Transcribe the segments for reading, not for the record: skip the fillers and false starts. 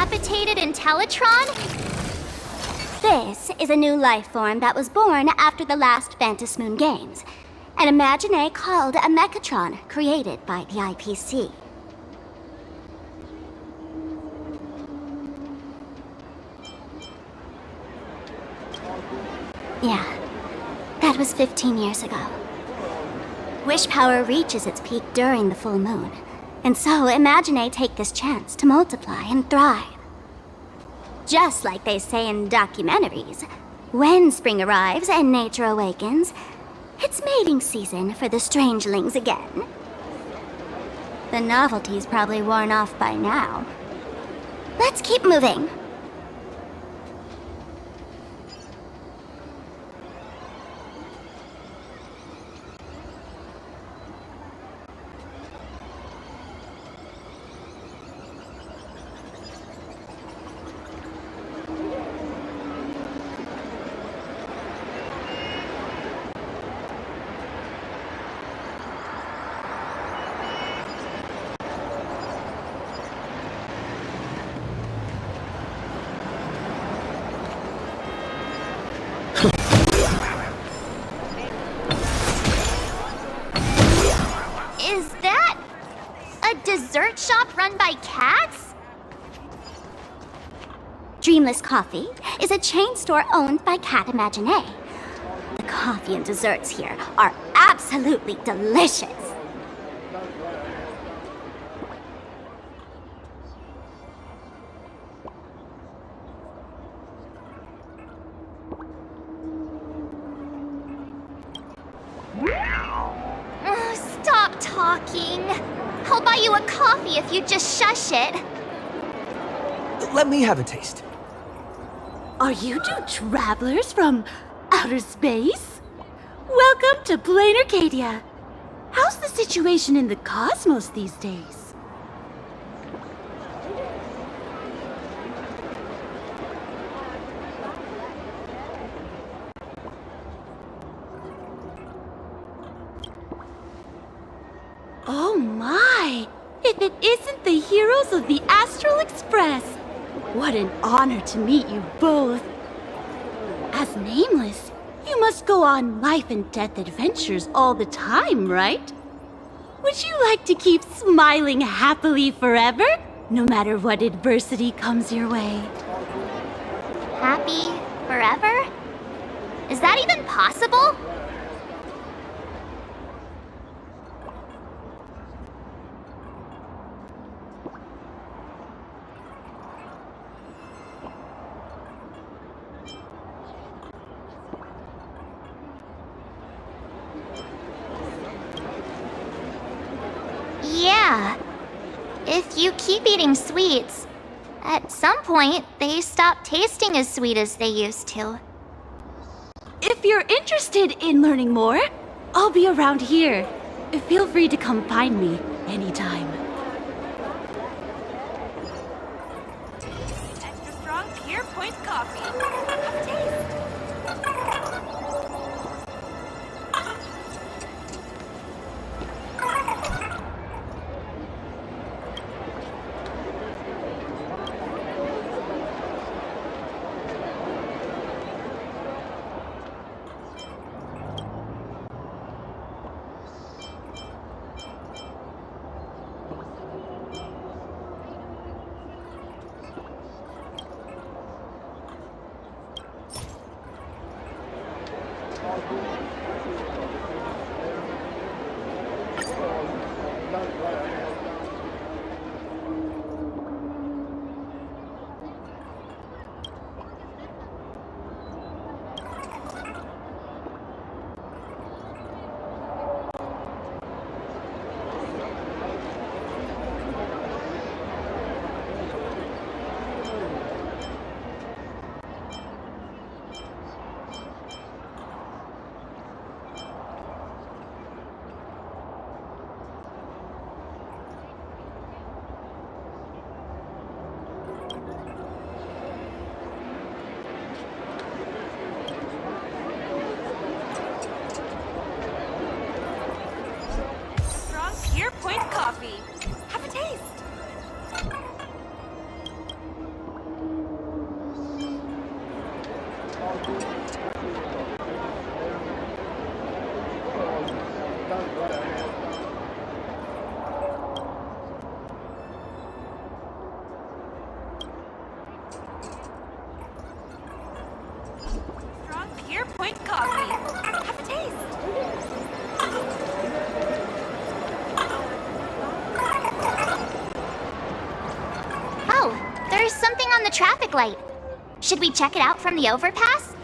decapitated Intellitron? This is a new life form that was born after the last Phantom Moon Games. An imagine called a Mechatron, created by the IPC. Yeah, that was 15 years ago. Wish power reaches its peak during the full moon, and so imagine take this chance to multiply and thrive. Just like they say in documentaries, when spring arrives and nature awakens, it's mating season for the strangelings again. The novelty's probably worn off by now. Let's keep moving. Is that a dessert shop run by cats? Dreamless Coffee is a chain store owned by Cat Imagine. The coffee and desserts here are absolutely delicious. Stop talking. I'll buy you a coffee if you just shush it. Let me have a taste. Are you two travelers from outer space? Welcome to Plain Arcadia. How's the situation in the cosmos these days? Oh my! If it isn't the heroes of the Astral Express! What an honor to meet you both! As Nameless, you must go on life and death adventures all the time, right? Would you like to keep smiling happily forever, no matter what adversity comes your way? Happy forever? Is that even possible? Yeah. If you keep eating sweets, at some point they stop tasting as sweet as they used to. If you're interested in learning more, I'll be around here. Feel free to come find me anytime. Extra strong Pure Point coffee. Have a taste. Pure Point coffee. Have a taste. Strong Pure Point coffee. Have a taste. Oh, there's something on the traffic light. Should we check it out from the overpass?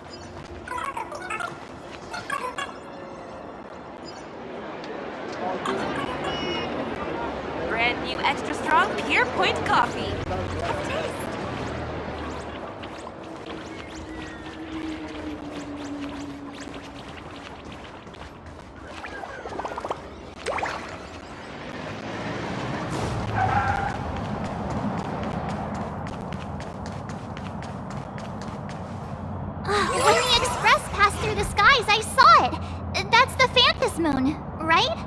Brand new extra strong Pure Point coffee. Have a taste. When the express passed through the skies, I saw it. That's the Phantom Moon, right?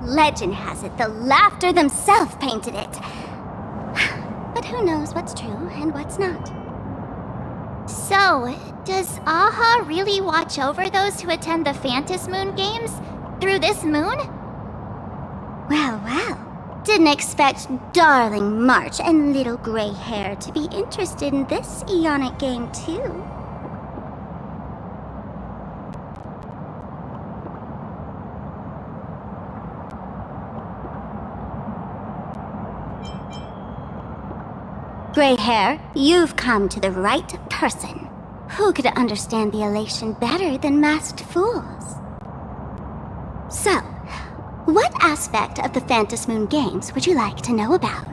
Legend has it the Laughter themselves painted it. But who knows what's true and what's not? So, does Aha really watch over those who attend the Phantom Moon games through this moon? Well, well. Didn't expect darling March and little gray hair to be interested in this Eonic game, too. Gray hair, you've come to the right person. Who could understand the elation better than masked fools? So, what aspect of the Phantom Moon games would you like to know about?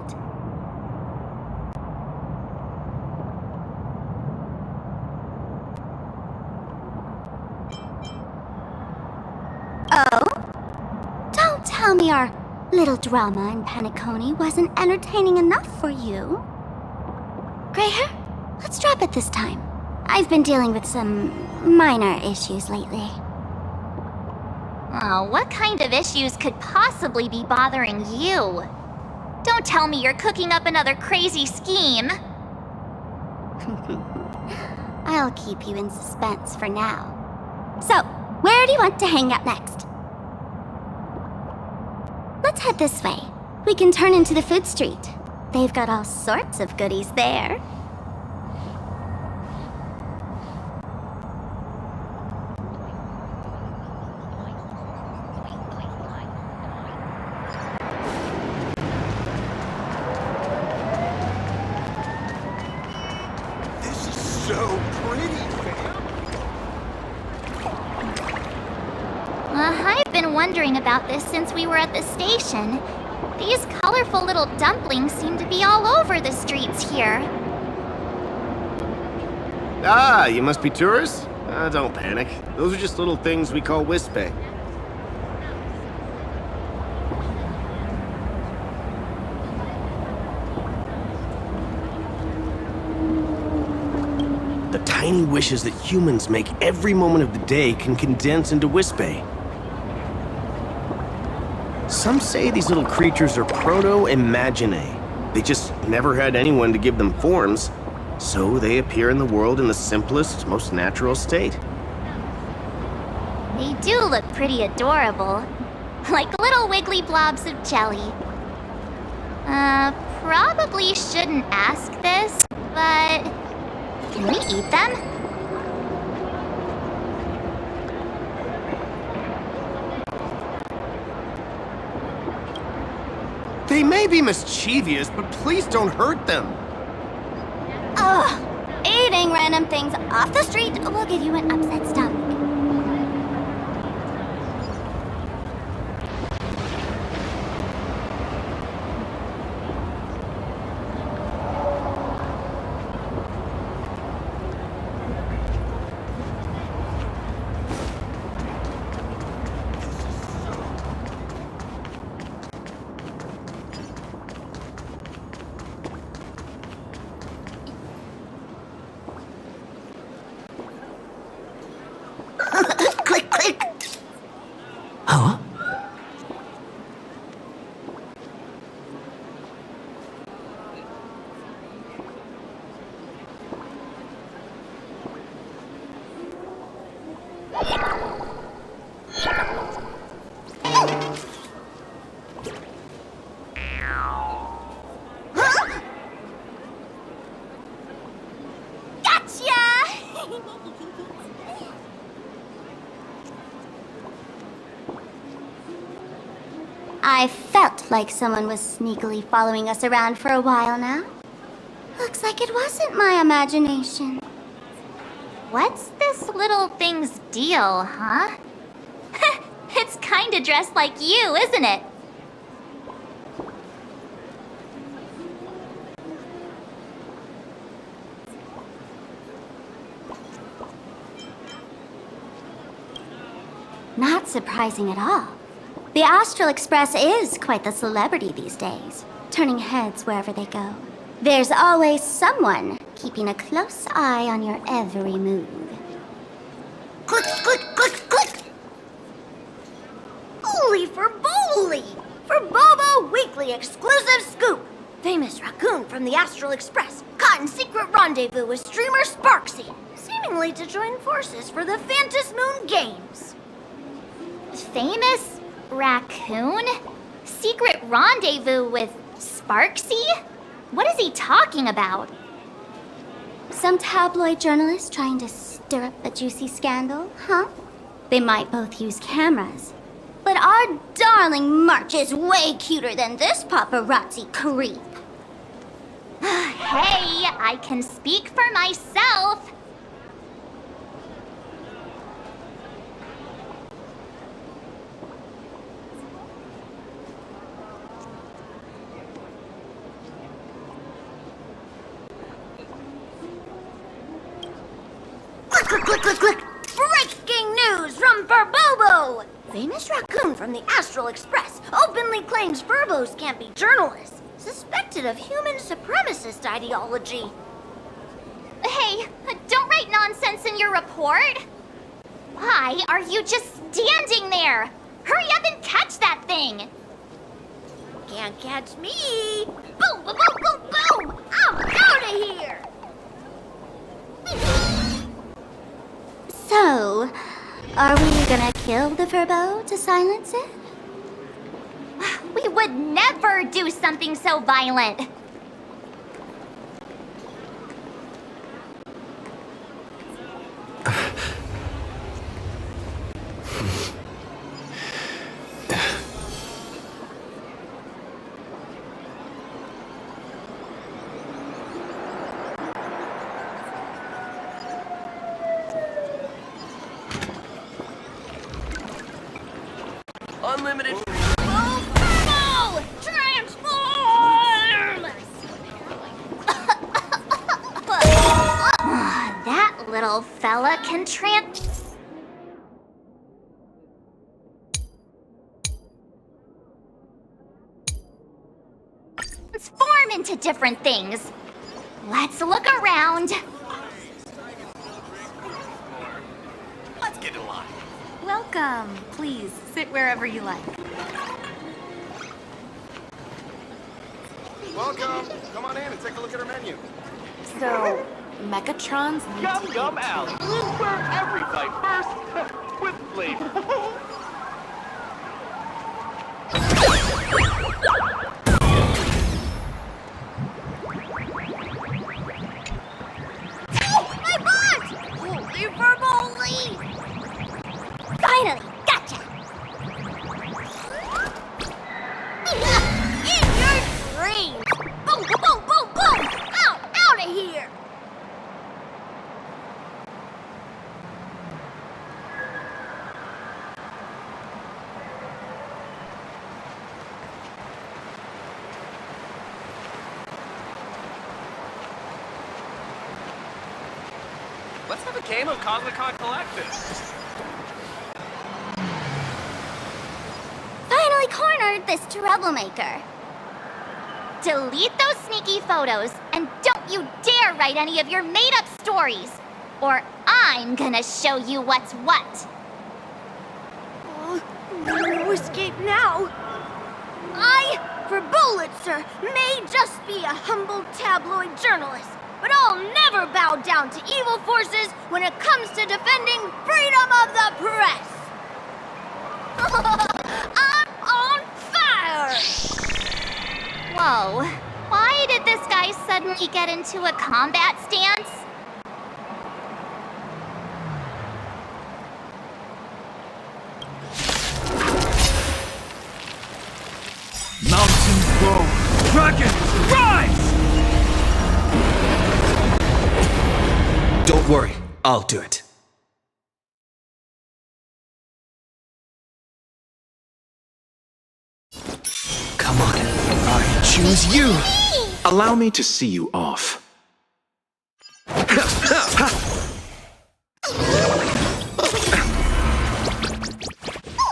Oh? Don't tell me our little drama in Paniconi wasn't entertaining enough for you. Gray hair, let's drop it this time. I've been dealing with some minor issues lately. Oh, what kind of issues could possibly be bothering you? Don't tell me you're cooking up another crazy scheme. I'll keep you in suspense for now. So, where do you want to hang out next? Let's head this way. We can turn into the food street. They've got all sorts of goodies there. This is so pretty, fam. I've been wondering about this since we were at the station. These colorful little dumplings seem to be all over the streets here. Ah, you must be tourists? Don't panic. Those are just little things we call wispe. The tiny wishes that humans make every moment of the day can condense into wispe. Some say these little creatures are proto-imaginae. They just never had anyone to give them forms, so they appear in the world in the simplest, most natural state. They do look pretty adorable. Like little wiggly blobs of jelly. Probably shouldn't ask this, but can we eat them? They may be mischievous, but please don't hurt them. Ugh! Eating random things off the street will give you an upset stomach. I felt like someone was sneakily following us around for a while now. Looks like it wasn't my imagination. What's this little thing's deal, huh? It's kinda dressed like you, isn't it? Not surprising at all. The Astral Express is quite the celebrity these days, turning heads wherever they go. There's always someone keeping a close eye on your every move. Click, click, click, click! Holy for Bowly! For Bobo Weekly exclusive scoop! Famous raccoon from the Astral Express caught in secret rendezvous with streamer Sparksy, seemingly to join forces for the Phantom Moon Games. Famous raccoon? Secret rendezvous with Sparksy? What is he talking about? Some tabloid journalist trying to stir up a juicy scandal, huh? They might both use cameras. But our darling March is way cuter than this paparazzi creep. Hey, I can speak for myself. Click, click, click, click, click! Breaking news from Furbobo! Famous raccoon from the Astral Express openly claims Furbos can't be journalists, suspected of human supremacist ideology. Hey, don't write nonsense in your report. Why are you just standing there? Hurry up and catch that thing. Can't catch me! Boom, boom, boom, boom, boom! I'm out of here! So, are we gonna kill the Furbo to silence it? We would never do something so violent. Unlimited. Furbo! Transform! That little fella can transform into different things. Let's look around. Let's get in line. Welcome. Please sit wherever you like. Welcome. Come on in and take a look at our menu. So, Megatron's need Yum to Yum eat. Alley. Where every bite first with flavor. My butt! Holy Furbo! Finally, gotcha! In your dreams! Boom, boom, boom, boom, boom! Out of here! Let's have a game of Cosmicon Collective. Finally cornered this troublemaker. Delete those sneaky photos and don't you dare write any of your made-up stories, or I'm gonna show you what's what. No escape now. I, for Bullitzer, may just be a humble tabloid journalist, but I'll never bow down to evil forces when it comes to defending freedom of the press. I'm on fire! Whoa, why did this guy suddenly get into a combat stance? Dragons, rise! Don't worry, I'll do it. Come on, I choose you! Allow me to see you off.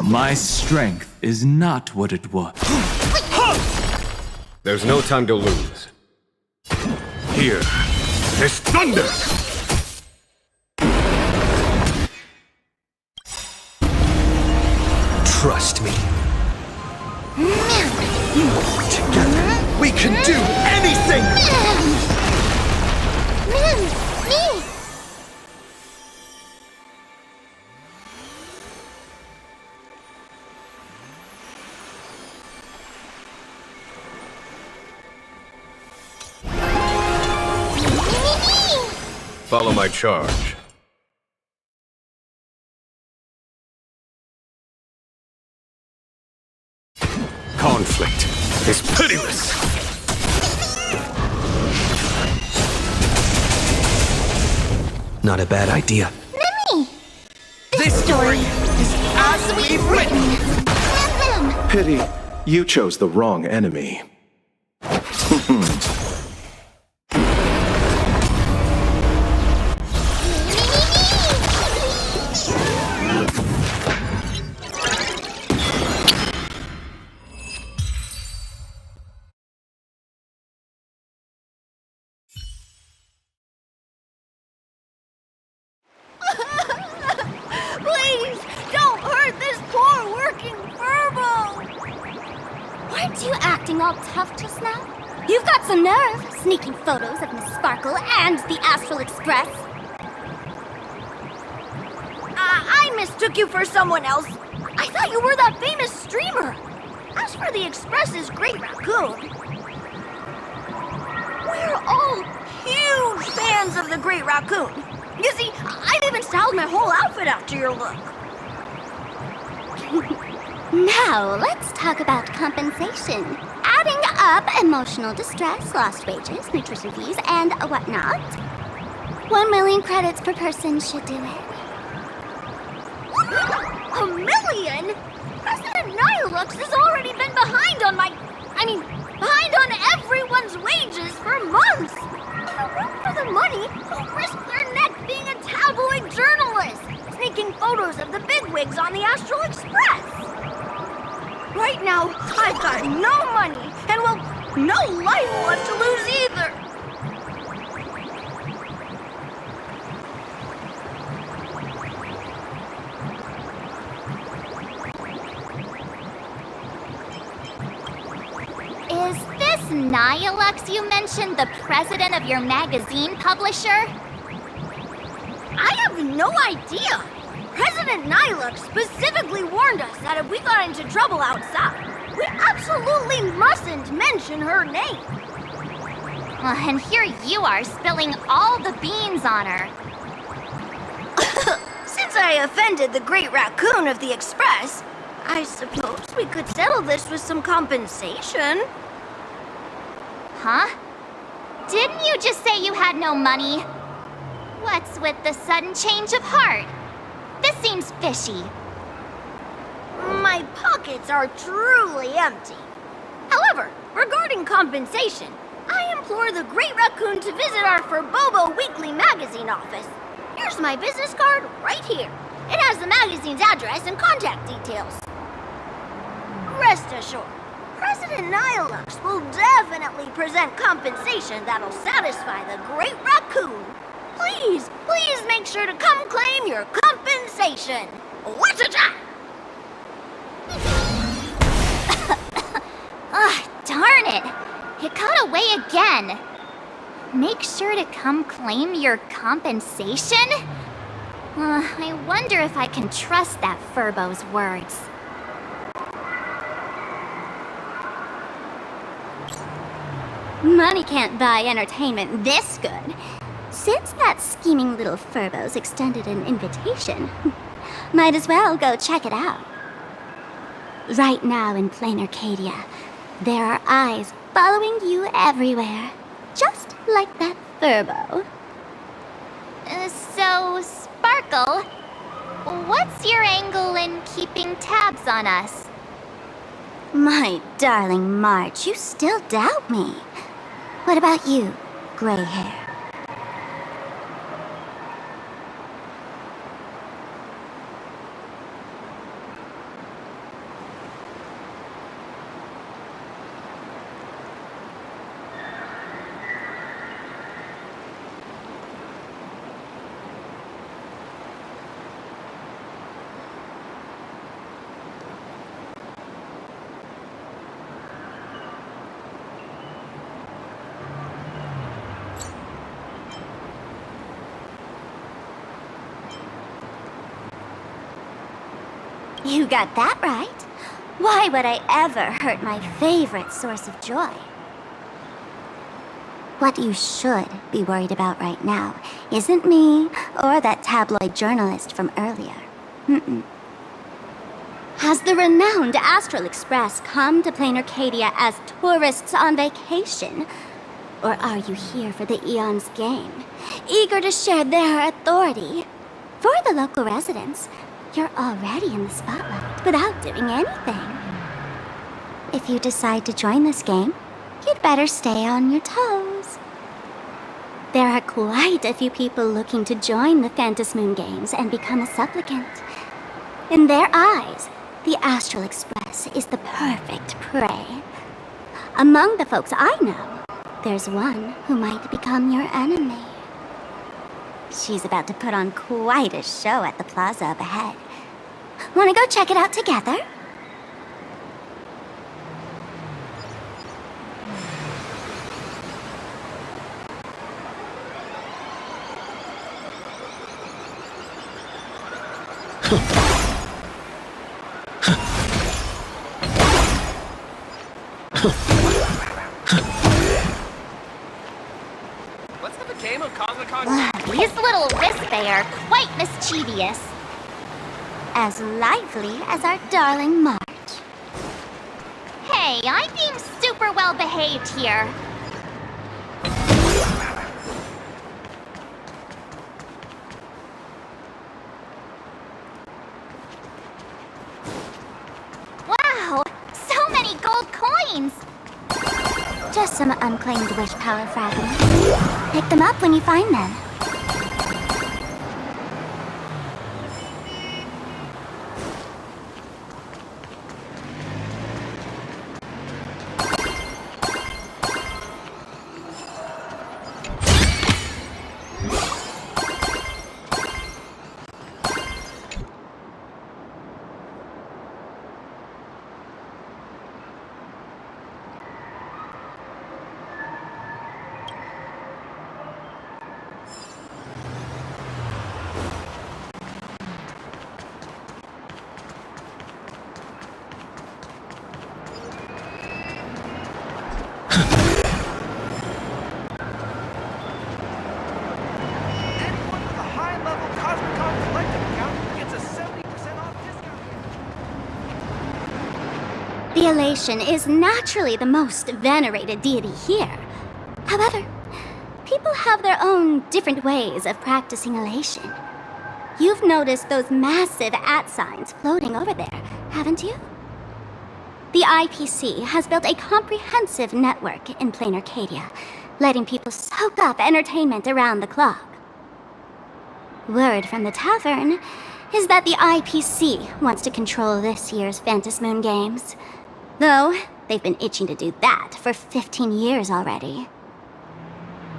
My strength is not what it was. There's no time to lose. Here, There's thunder! Trust me. Together, we can do anything! Follow my charge. conflict is pitiless. Not a bad idea. Mimi! This story is as we've written. Pity, you chose the wrong enemy. Please, don't hurt this poor working furbo! Weren't you acting all tough just now? You've got some nerve, sneaking photos of Miss Sparkle and the Astral Express. I mistook you for someone else. I thought you were that famous streamer. As for the Express's Great Raccoon, we're all huge fans of the Great Raccoon. You see, I've even styled my whole outfit after your look. Now, let's talk about compensation. Adding up emotional distress, lost wages, nutrition fees, and whatnot. 1 million credits per person should do it. $1 million? President Nihilux has already been behind on behind on everyone's wages for months. If it weren't for the money, who'd risk their neck being a tabloid journalist, sneaking photos of the bigwigs on the Astral Express? Right now, I've got no money, and well, no life left to lose either. Is this Nihilux you mentioned the president of your magazine publisher? I have no idea. President Nihilux specifically warned us that if we got into trouble outside, we absolutely mustn't mention her name. Well, and here you are spilling all the beans on her. Since I offended the Great Raccoon of the Express, I suppose we could settle this with some compensation. Huh? Didn't you just say you had no money? What's with the sudden change of heart? This seems fishy. My pockets are truly empty. However, regarding compensation, I implore the Great Raccoon to visit our Furbobo Weekly magazine office. Here's my business card right here. It has the magazine's address and contact details. Rest assured, President Nihilux will definitely present compensation that'll satisfy the Great Raccoon. Please make sure to come claim your compensation. Whatcha-cha! Ugh, darn it! It got away again. Make sure to come claim your compensation? I wonder if I can trust that Furbo's words. Money can't buy entertainment this good. Since that scheming little Furbo's extended an invitation, might as well go check it out. Right now in plain Arcadia, there are eyes following you everywhere, just like that Furbo. So, Sparkle, what's your angle in keeping tabs on us? My darling March, you still doubt me. What about you, gray hair? You got that right. Why would I ever hurt my favorite source of joy? What you should be worried about right now isn't me or that tabloid journalist from earlier. Has the renowned Astral Express come to Plain Arcadia as tourists on vacation? Or are you here for the Eon's game, eager to share their authority? For the local residents, you're already in the spotlight without doing anything. If you decide to join this game, you'd better stay on your toes. There are quite a few people looking to join the Phantom Moon Games and become a supplicant. In their eyes, the Astral Express is the perfect prey. Among the folks I know, there's one who might become your enemy. She's about to put on quite a show at the plaza up ahead. Wanna go check it out together? Let's have a game of Cosmic Con. These little Rispay are quite mischievous. As lively as our darling March. Hey, I'm being super well behaved here. Wow, so many gold coins! Just some unclaimed wish power fragments. Pick them up when you find them. Anyone with a high-level Cosmic Con collective account gets a 70% off discount. The Elation is naturally the most venerated deity here. However, people have their own different ways of practicing Elation. You've noticed those massive @signs floating over there, haven't you? The IPC has built a comprehensive network in Plain Arcadia, letting people soak up entertainment around the clock. Word from the tavern is that the IPC wants to control this year's Phantom Moon Games. Though, they've been itching to do that for 15 years already.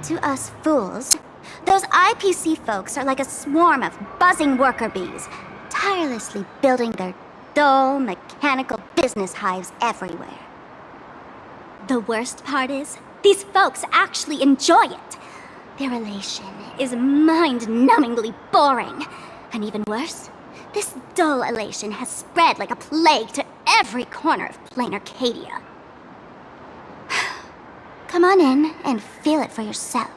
To us fools, those IPC folks are like a swarm of buzzing worker bees, tirelessly building their dull, mechanical business hives everywhere. The worst part is, these folks actually enjoy it. Their Elation is mind-numbingly boring. And even worse, this dull Elation has spread like a plague to every corner of Plain Arcadia. Come on in and feel it for yourself.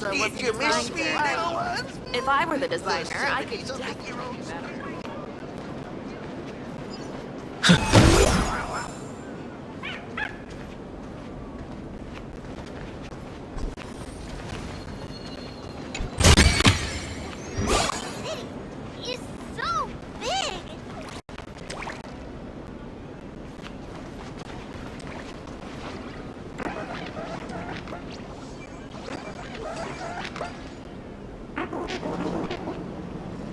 Did you miss me, little ones? If I were the designer, I could definitely do better. Is so big.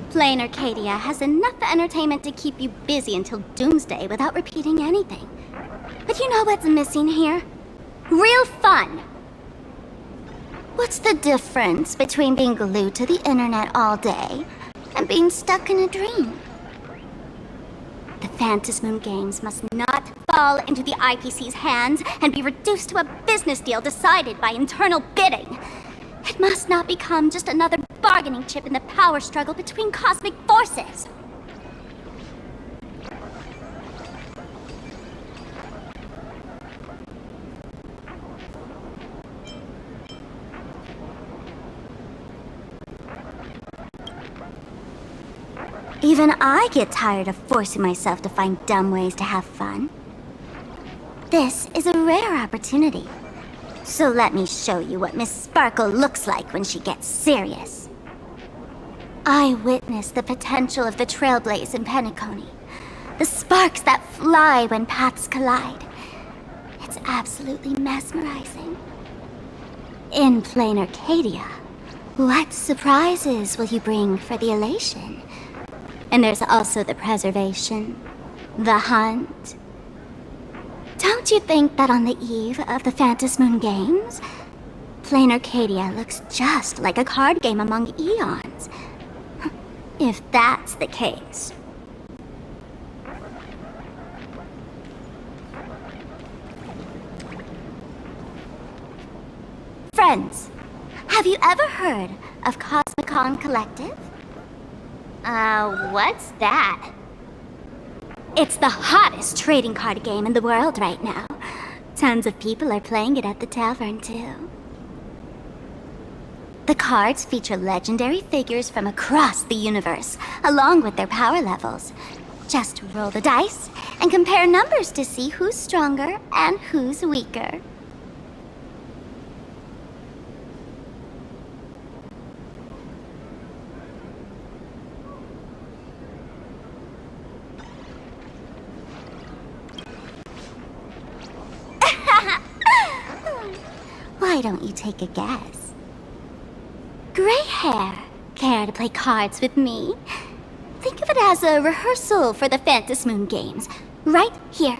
Plain Arcadia has enough entertainment to keep you busy until doomsday without repeating anything. But you know what's missing here? Real fun! What's the difference between being glued to the internet all day and being stuck in a dream? The Phantasmoon games must not fall into the IPC's hands and be reduced to a business deal decided by internal bidding. It must not become just another bargaining chip in the power struggle between cosmic forces. Even I get tired of forcing myself to find dumb ways to have fun. This is a rare opportunity. So let me show you what Miss Sparkle looks like when she gets serious. I witnessed the potential of the trailblaze in Penacony. The sparks that fly when paths collide. It's absolutely mesmerizing. In plain Arcadia, what surprises will you bring for the elation? And there's also the preservation, the hunt. Don't you think that on the eve of the Phantasmoon Games, plain Arcadia looks just like a card game among eons? If that's the case. Friends, have you ever heard of Cosmicon Collective? What's that? It's the hottest trading card game in the world right now. Tons of people are playing it at the tavern, too. The cards feature legendary figures from across the universe, along with their power levels. Just roll the dice and compare numbers to see who's stronger and who's weaker. Why don't you take a guess? Gray hair, care to play cards with me? Think of it as a rehearsal for the Phantasmoon Games, right here,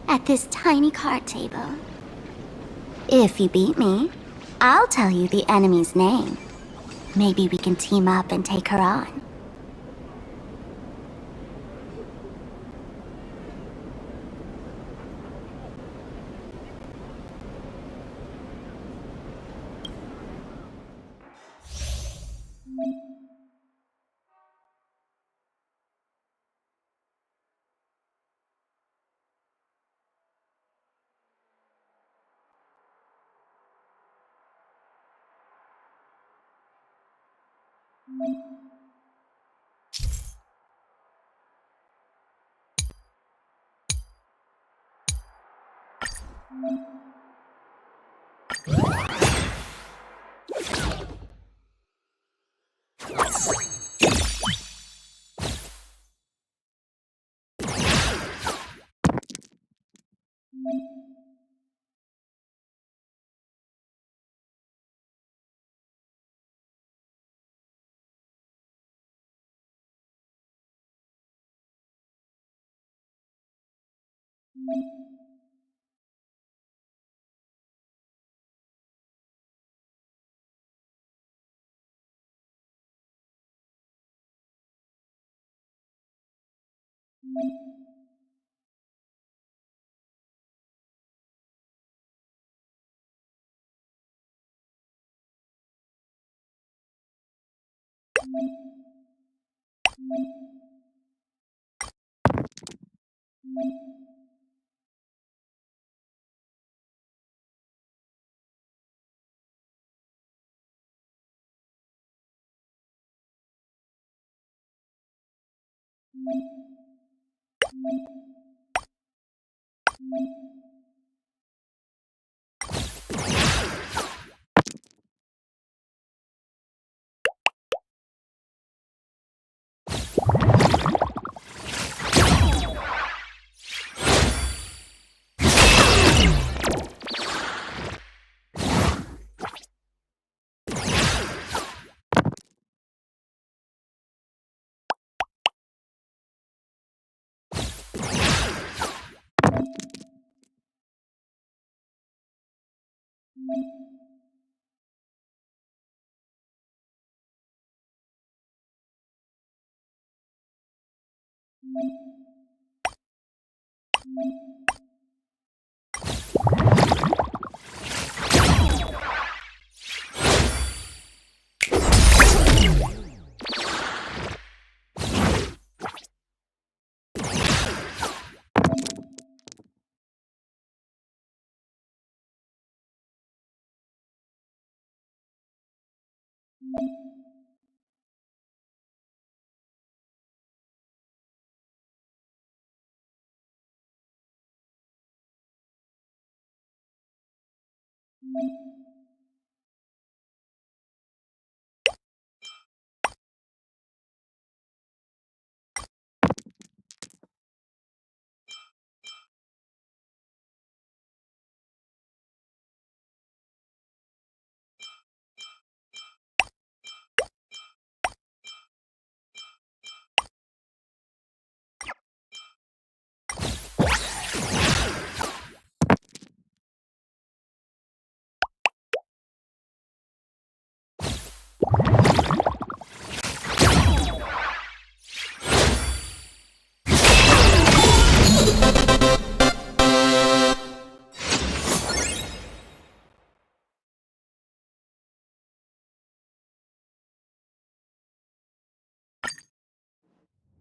at this tiny card table. If you beat me, I'll tell you the enemy's name. Maybe we can team up and take her on.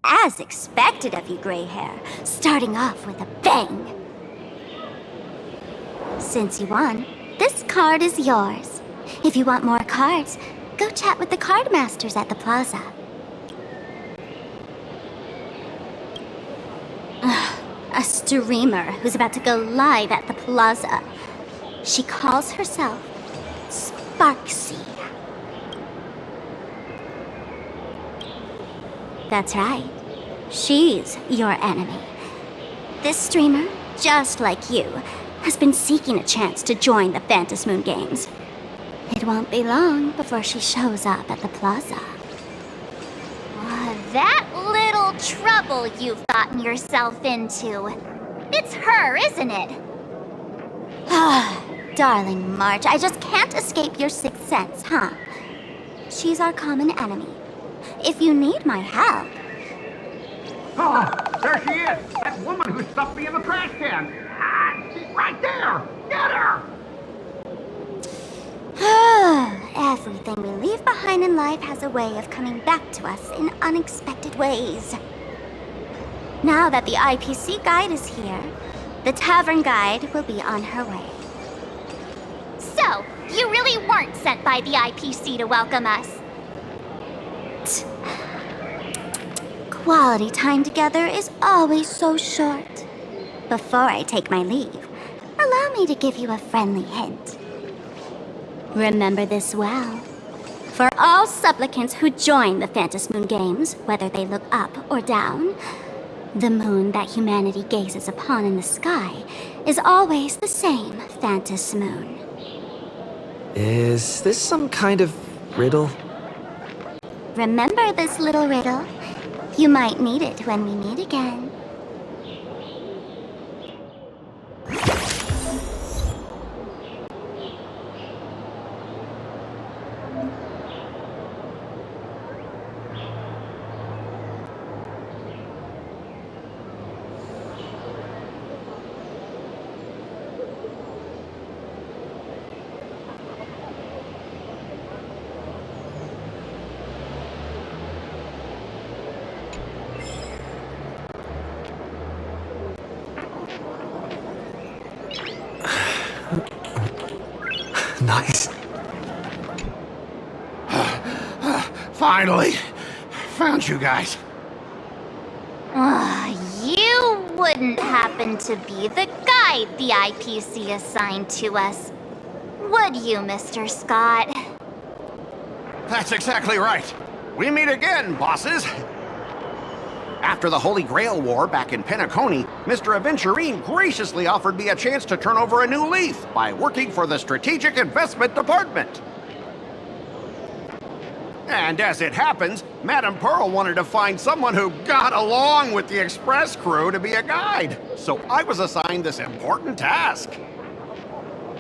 As expected of you, gray hair, starting off with a bang. Since you won, this card is yours. If you want more cards, go chat with the card masters at the plaza. A streamer who's about to go live at the plaza. She calls herself Sparksy. That's right. She's your enemy. This streamer, just like you, has been seeking a chance to join the Phantasmoon Games. It won't be long before she shows up at the plaza. That little trouble you've gotten yourself into. It's her, isn't it? Darling March, I just can't escape your sixth sense, huh? She's our common enemy. If you need my help... Oh, there she is! That woman who stuffed me in the trash can! She's right there! Get her! Everything we leave behind in life has a way of coming back to us in unexpected ways. Now that the IPC guide is here, the tavern guide will be on her way. So, you really weren't sent by the IPC to welcome us? Quality time together is always so short. Before I take my leave, allow me to give you a friendly hint. Remember this well. For all supplicants who join the Phantasmoon Games, whether they look up or down, the moon that humanity gazes upon in the sky is always the same Phantasmoon. Is this some kind of riddle? Remember this little riddle? You might need it when we meet again. Nice. Finally! Found you guys. wouldn't happen to be the guide the IPC assigned to us, would you, Mr. Scott? That's exactly right. We meet again, bosses. After the Holy Grail War back in Penacony, Mr. Aventurine graciously offered me a chance to turn over a new leaf by working for the Strategic Investment Department. And as it happens, Madame Pearl wanted to find someone who got along with the Express crew to be a guide. So I was assigned this important task.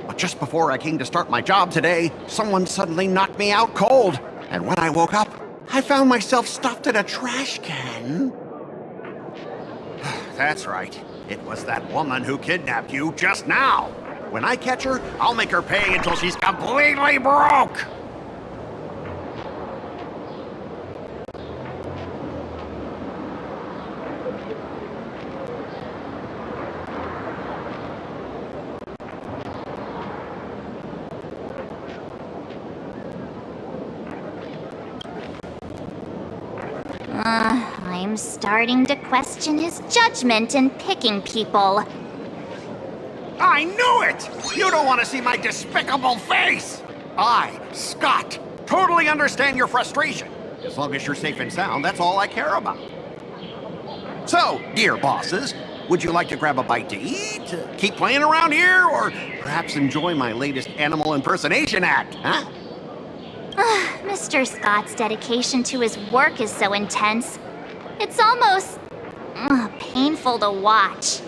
But just before I came to start my job today, someone suddenly knocked me out cold. And when I woke up, I found myself stuffed in a trash can. That's right. It was that woman who kidnapped you just now. When I catch her, I'll make her pay until she's completely broke. I'm starting to question his judgment in picking people. I knew it! You don't want to see my despicable face! I, Scott, totally understand your frustration. As long as you're safe and sound, that's all I care about. So, dear bosses, would you like to grab a bite to eat, keep playing around here, or perhaps enjoy my latest animal impersonation act, huh? Mr. Scott's dedication to his work is so intense. It's almost painful to watch.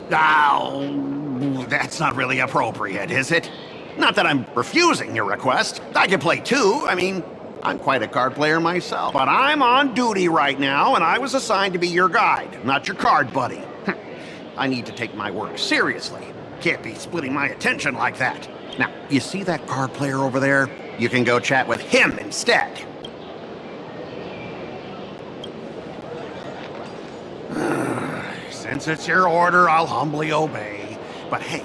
Now, that's not really appropriate, is it? Not that I'm refusing your request. I can play too. I mean, I'm quite a card player myself. But I'm on duty right now, and I was assigned to be your guide, not your card buddy. I need to take my work seriously. Can't be splitting my attention like that. Now, you see that card player over there? You can go chat with him instead. Since it's your order, I'll humbly obey. But hey,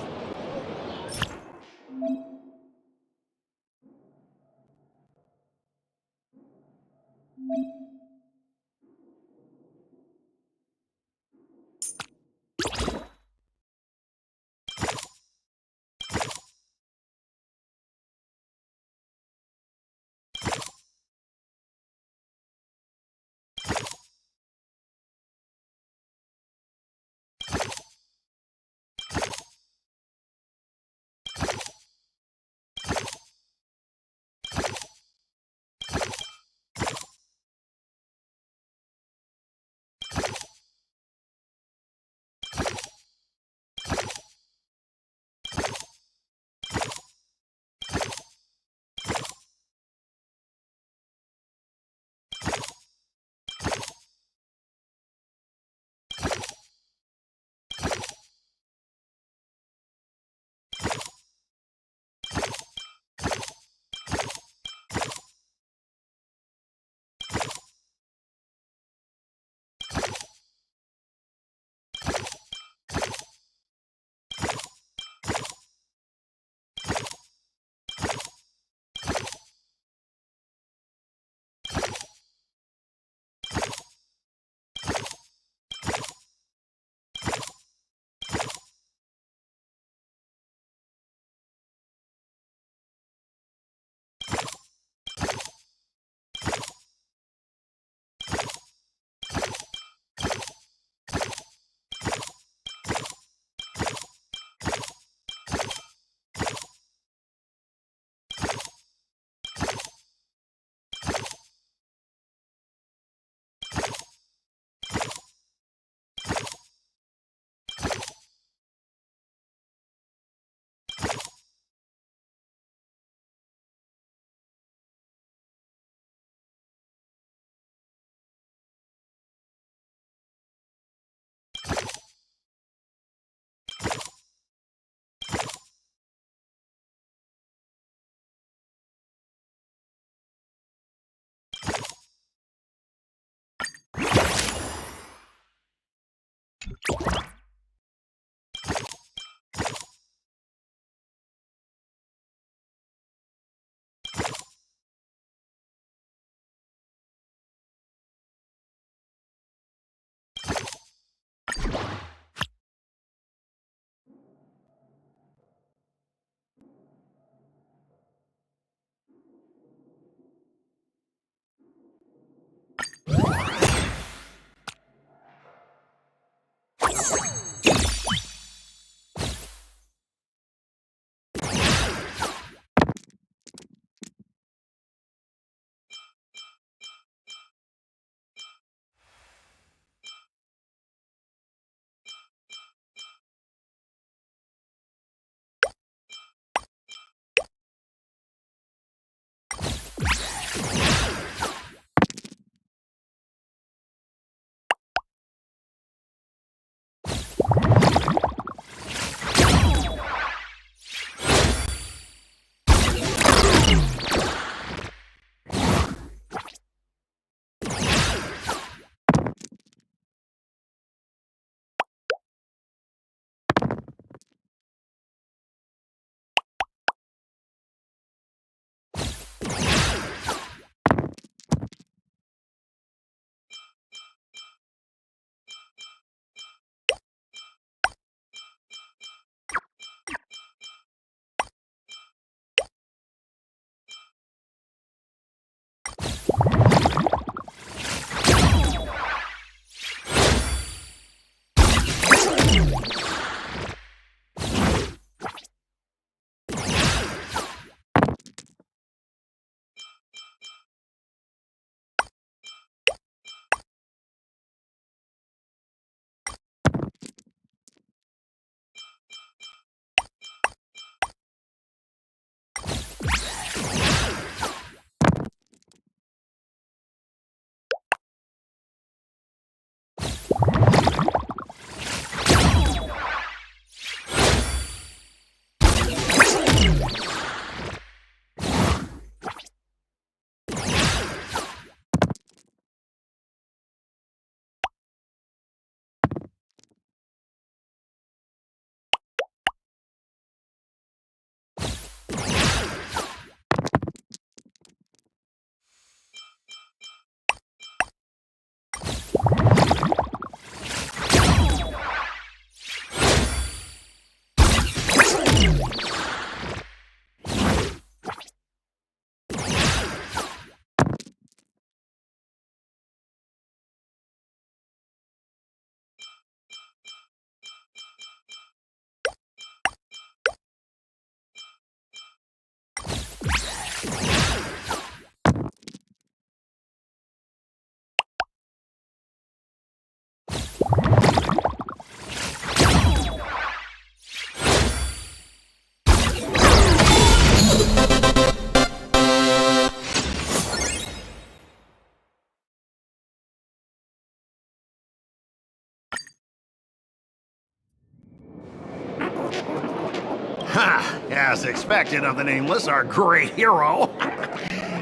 Ha! As expected of the Nameless, our great hero.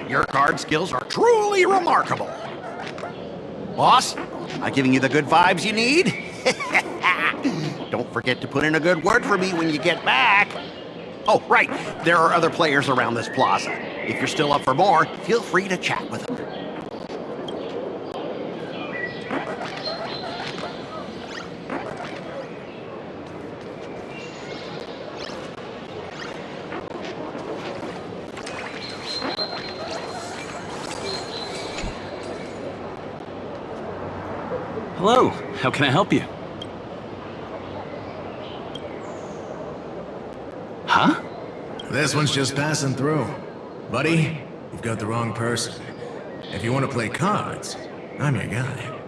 Your card skills are truly remarkable. Boss, am I giving you the good vibes you need? Don't forget to put in a good word for me when you get back. Oh, right. There are other players around this plaza. If you're still up for more, feel free to chat with them. Hello, how can I help you? Huh? This one's just passing through. Buddy, you've got the wrong person. If you want to play cards, I'm your guy.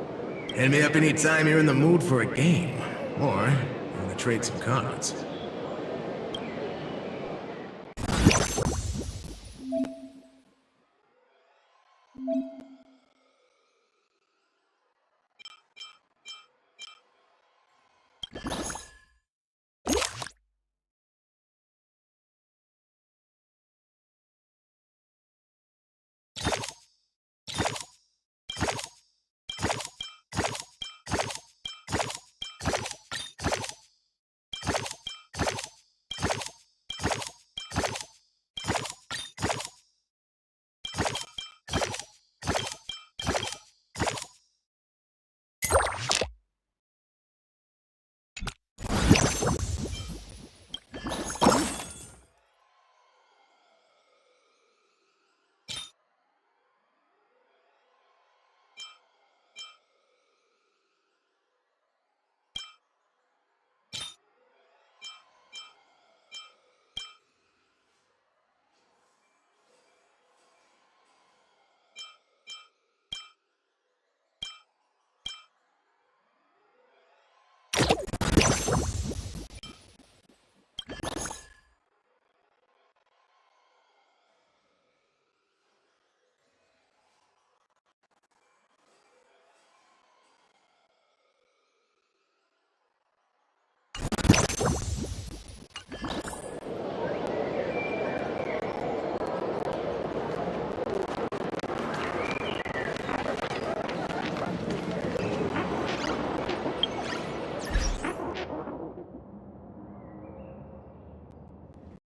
Hit me up anytime you're in the mood for a game. Or, you want to trade some cards.